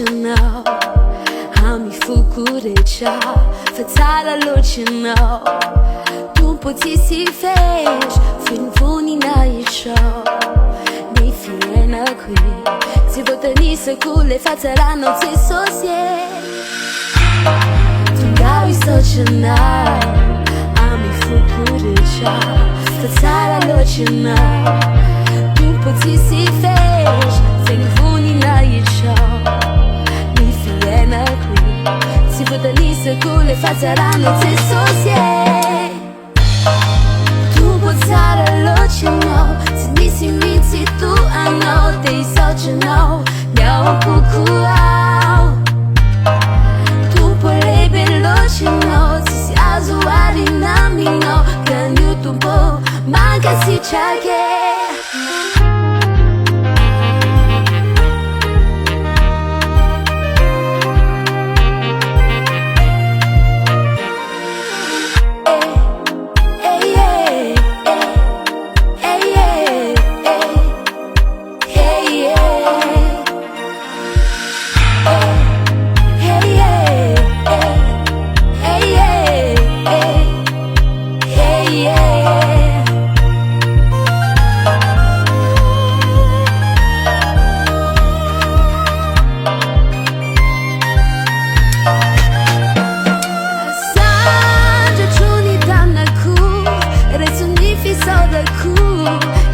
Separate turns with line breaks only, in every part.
original. Am făcut de cea fatala original. Tu poți si fez fin funina isho. Ni fiena qui. Si votani se cule fața la notte sosie. Tu gawi original. Am făcut de cea fatala original. Tu poți si fez fin funina isho. Ni fiena qui. Si votani se cule fața la notte sosie. Tu poți original. Si miti tu ano dei socional. Now kukuau. Tu polebi original. Si azuari namino. Can you tu po manca si chake.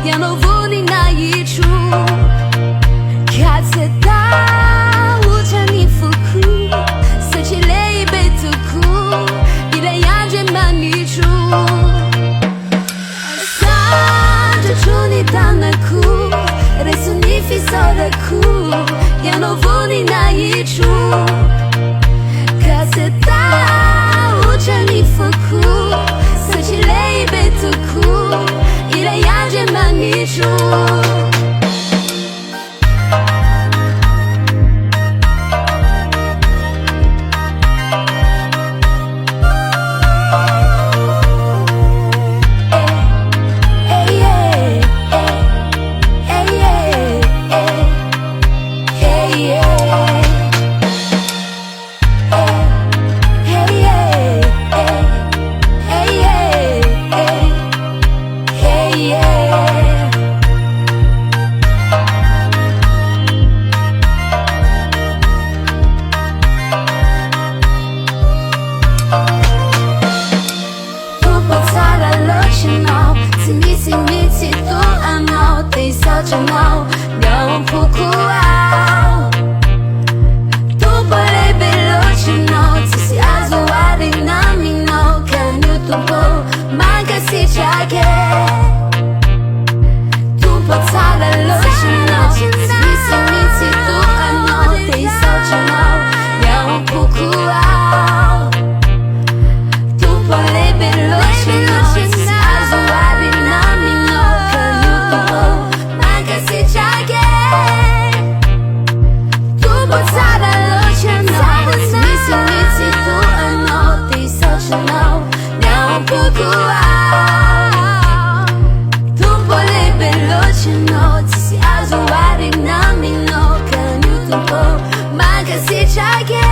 Ja no vuni na yichu Katseta uchani fuku Sechilei betuku Ile yanje manichu Sanja chuni tanaku Resuni fisodaku Ja no vuni na yichu Katseta uchani fuku Sechilei betuku Ile yanje manichu Now, now I'm kukuau. Tu polebi original. Si azuari namino. Can you tu po manca si chake. Tu potala original. Si miti tu ano dei original. Now I'm kukuau. Tu polebi original. Si azuari namino. Can you tu po si chake. Tu potala original. Miti tu ano dei original. Now I'm kukuau. Tu polebi original. Si azuari namino. Can you tu po manca si chake.